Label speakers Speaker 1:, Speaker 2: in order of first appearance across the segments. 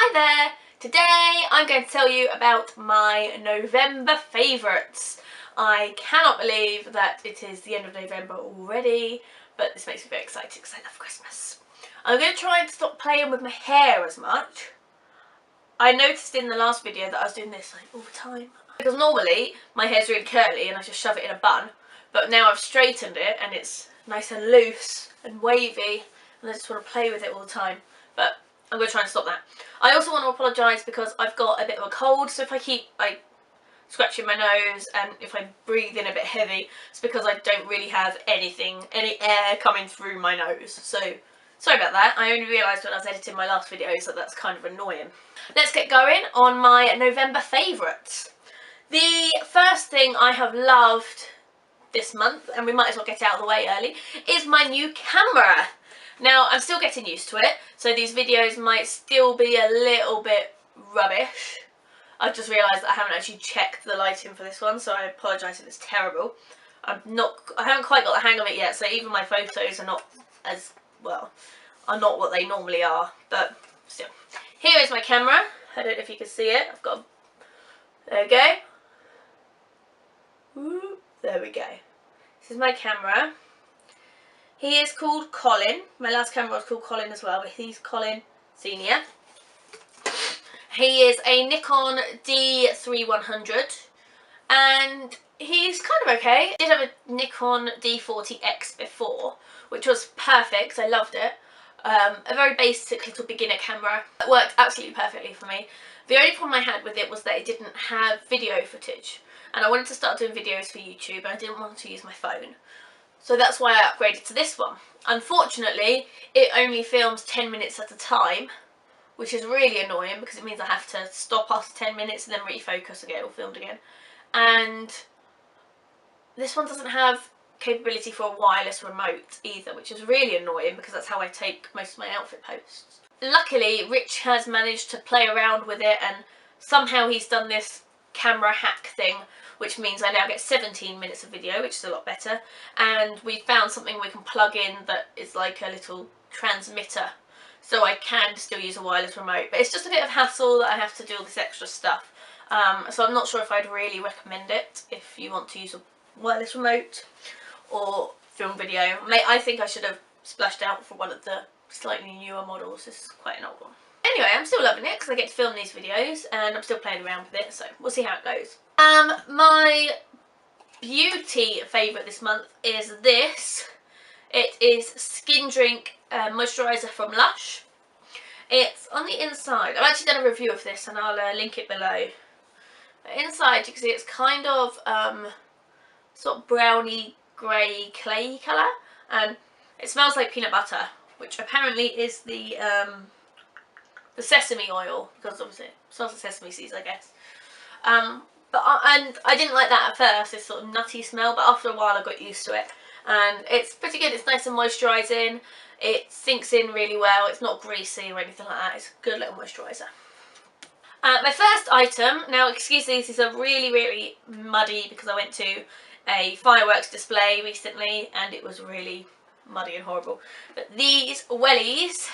Speaker 1: Hi there! Today I'm going to tell you about my November favourites. I cannot believe that it is the end of November already, but this makes me very excited because I love Christmas. I'm going to try and stop playing with my hair as much. I noticed in the last video that I was doing this like all the time. Because normally my hair's really curly and I just shove it in a bun, but now I've straightened it and it's nice and loose and wavy and I just want to play with it all the time. But I'm going to try and stop that. I also want to apologise because I've got a bit of a cold, so if I keep scratching my nose and if I breathe in a bit heavy, it's because I don't really have any air coming through my nose. So sorry about that. I only realised when I was editing my last videos that that's kind of annoying. Let's get going on my November favourites. The first thing I have loved this month, and we might as well get it out of the way early, is my new camera. Now, I'm still getting used to it, so these videos might still be a little bit rubbish. I've just realised that I haven't actually checked the lighting for this one, so I apologise if it's terrible. I haven't quite got the hang of it yet, so even my photos are not as, well, are not what they normally are, but still. Here is my camera. I don't know if you can see it. There we go. Ooh, there we go. This is my camera. He is called Colin. My last camera was called Colin as well, but he's Colin Senior. He is a Nikon D3100 and he's kind of okay. I did have a Nikon D40X before, which was perfect. I loved it. A very basic little beginner camera. It worked absolutely perfectly for me. The only problem I had with it was that it didn't have video footage, and I wanted to start doing videos for YouTube and I didn't want to use my phone. So that's why I upgraded to this one. Unfortunately, it only films 10 minutes at a time, which is really annoying because it means I have to stop after 10 minutes and then refocus and get it all filmed again. And this one doesn't have capability for a wireless remote either, which is really annoying because that's how I take most of my outfit posts. Luckily, Rich has managed to play around with it and somehow he's done this camera hack thing, which means I now get 17 minutes of video, which is a lot better, and we found something we can plug in that is like a little transmitter, so I can still use a wireless remote, but it's just a bit of hassle that I have to do all this extra stuff, so I'm not sure if I'd really recommend it if you want to use a wireless remote or film video. I think I should have splashed out for one of the slightly newer models. This is quite an old one. Anyway, I'm still loving it because I get to film these videos and I'm still playing around with it, so we'll see how it goes. My beauty favourite this month is this. It is Skin Drink Moisturiser from Lush. It's on the inside. I've actually done a review of this and I'll link it below. Inside you can see it's kind of sort of browny grey clay colour, and it smells like peanut butter, which apparently is the sesame oil, because obviously it smells like sesame seeds, I guess. And I didn't like that at first, this sort of nutty smell, but after a while I got used to it. And it's pretty good, it's nice and moisturising, it sinks in really well, it's not greasy or anything like that, it's a good little moisturiser. My first item, now excuse me, these are really muddy because I went to a fireworks display recently and it was really muddy and horrible. But these wellies,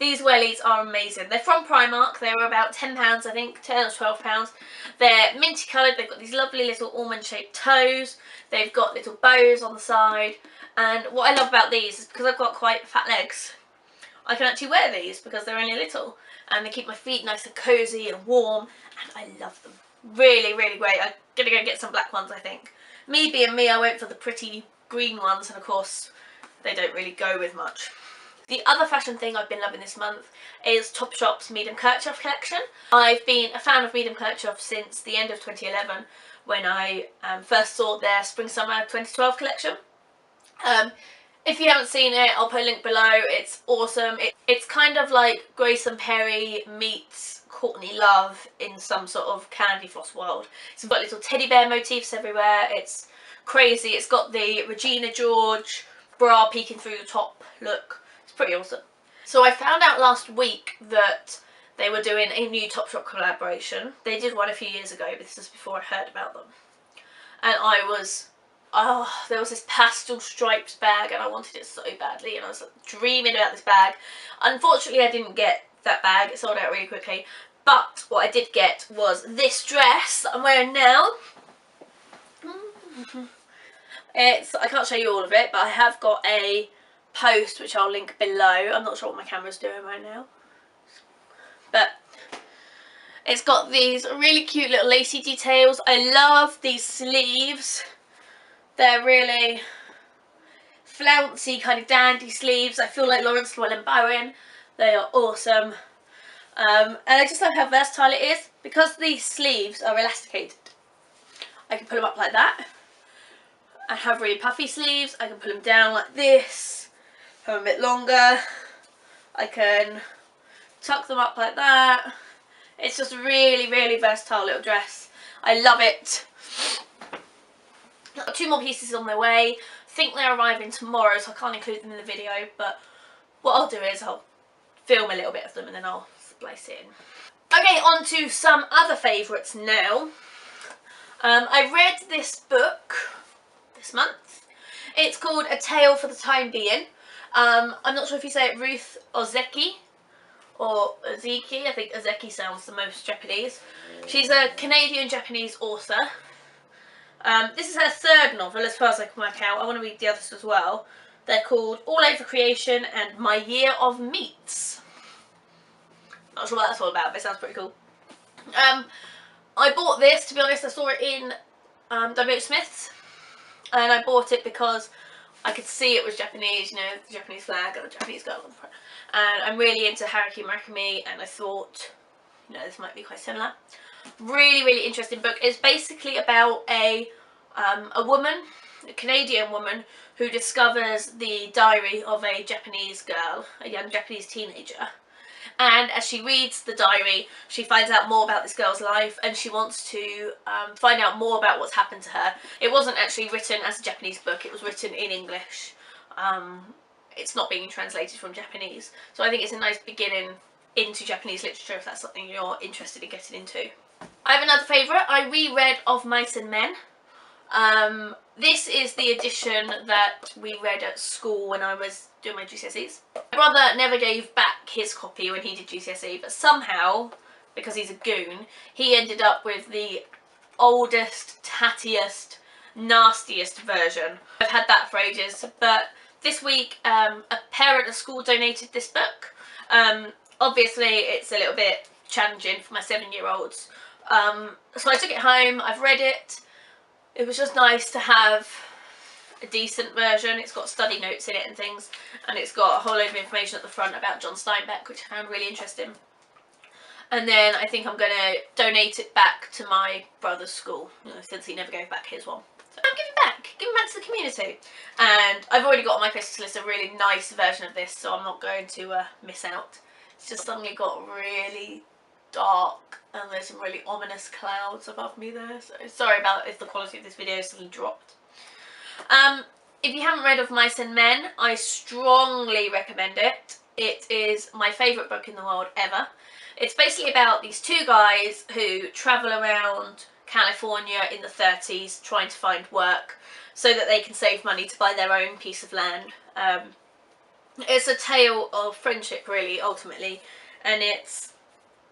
Speaker 1: these wellies are amazing. They're from Primark. They were about £10 I think, £10 or £12. They're minty coloured. They've got these lovely little almond shaped toes. They've got little bows on the side. And what I love about these is because I've got quite fat legs, I can actually wear these because they're only little. And they keep my feet nice and cosy and warm. And I love them. Really great. I'm going to go get some black ones I think. Me being me, I went for the pretty green ones and of course they don't really go with much. The other fashion thing I've been loving this month is Topshop's Mead & Kirchhoff collection. I've been a fan of Mead & Kirchhoff since the end of 2011 when I first saw their Spring/Summer 2012 collection. If you haven't seen it, I'll put a link below. It's awesome. It's kind of like Grayson Perry meets Courtney Love in some sort of candy floss world. It's got little teddy bear motifs everywhere. It's crazy. It's got the Regina George bra peeking through the top look. It's pretty awesome. So I found out last week that they were doing a new Topshop collaboration. They did one a few years ago, but this is before I heard about them. And I was oh, there was this pastel striped bag and I wanted it so badly, and I was dreaming about this bag. Unfortunately, I didn't get that bag. It sold out really quickly. But what I did get was this dress that I'm wearing now. I can't show you all of it, but I have got a post which I'll link below. I'm not sure what my camera's doing right now. But it's got these really cute little lacy details. I love these sleeves. They're really flouncy, kind of dandy sleeves. I feel like Laurence Llewelyn-Bowen. They are awesome. And I just love how versatile it is. Because these sleeves are elasticated, I can pull them up like that. I have really puffy sleeves. I can pull them down like this, have them a bit longer. I can tuck them up like that. It's just a really, really versatile little dress. I love it. I've got 2 more pieces on their way. I think they're arriving tomorrow, so I can't include them in the video, but what I'll do is I'll film a little bit of them and then I'll splice it in. Okay, on to some other favourites now. I read this book this month. It's called A Tale for the Time Being. I'm not sure if you say it Ruth Ozeki or Ozeki. I think Ozeki sounds the most Japanese. She's a Canadian-Japanese author. This is her 3rd novel as far as I can work out. I want to read the others as well. They're called All Over Creation and My Year of Meats. Not sure what that's all about, but it sounds pretty cool. I bought this, to be honest. I saw it in W.H. Smith's, and I bought it because I could see it was Japanese, you know, the Japanese flag and the Japanese girl on the front. And I'm really into Haruki Murakami, and I thought, you know, this might be quite similar. Really, really interesting book. It's basically about a woman, a Canadian woman, who discovers the diary of a Japanese girl, a young Japanese teenager. And as she reads the diary, she finds out more about this girl's life, and she wants to find out more about what's happened to her. It wasn't actually written as a Japanese book, it was written in English. It's not being translated from Japanese. So I think it's a nice beginning into Japanese literature if that's something you're interested in getting into. I have another favourite. I reread Of Mice and Men. This is the edition that we read at school when I was doing my GCSEs. My brother never gave back his copy when he did GCSE, but somehow, because he's a goon, he ended up with the oldest, tattiest, nastiest version. I've had that for ages, but this week a parent at school donated this book. Obviously it's a little bit challenging for my 7-year-olds. So I took it home, I've read it. It was just nice to have a decent version. It's got study notes in it and things, and it's got a whole load of information at the front about John Steinbeck, which I found really interesting. And then I think I'm going to donate it back to my brother's school, you know, since he never gave back his one. So I'm giving back to the community. And I've already got on my Christmas list a really nice version of this, so I'm not going to miss out. It's just suddenly got really dark and there's some really ominous clouds above me there, so sorry about if the quality of this video suddenly dropped. If you haven't read Of Mice and Men, I strongly recommend it. It is my favourite book in the world ever. It's basically about these 2 guys who travel around California in the 30s trying to find work so that they can save money to buy their own piece of land. It's a tale of friendship, really, ultimately, and it's,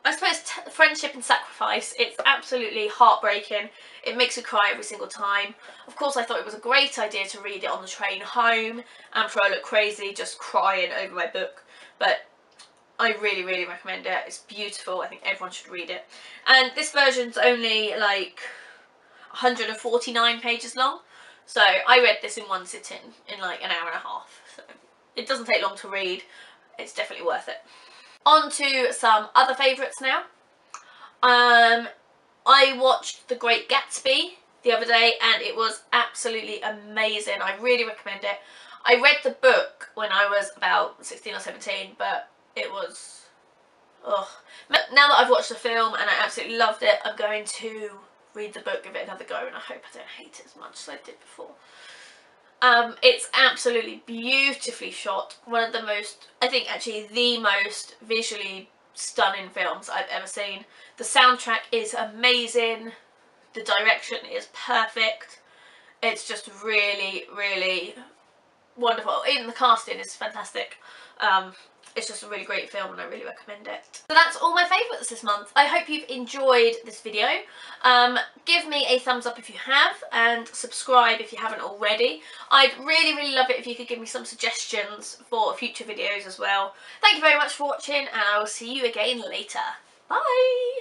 Speaker 1: I suppose, friendship and sacrifice. It's absolutely heartbreaking. It makes you cry every single time. Of course, I thought it was a great idea to read it on the train home. I'm sure I look crazy just crying over my book, but I really, really recommend it. It's beautiful. I think everyone should read it. And this version's only like 149 pages long, so I read this in one sitting in like an hour and a half. So it doesn't take long to read. It's definitely worth it. On to some other favourites now. I watched The Great Gatsby the other day and it was absolutely amazing. I really recommend it. I read the book when I was about 16 or 17, but it was, ugh. Now that I've watched the film and I absolutely loved it, I'm going to read the book, give it another go, and I hope I don't hate it as much as I did before. It's absolutely beautifully shot. One of the most, I think actually the most visually stunning films I've ever seen. The soundtrack is amazing. The direction is perfect. It's just really, really wonderful. Even the casting is fantastic. It's just a really great film and I really recommend it. So that's all my favourites this month. I hope you've enjoyed this video. Give me a thumbs up if you have, and subscribe if you haven't already. I'd really, really love it if you could give me some suggestions for future videos as well. Thank you very much for watching, and I will see you again later. Bye!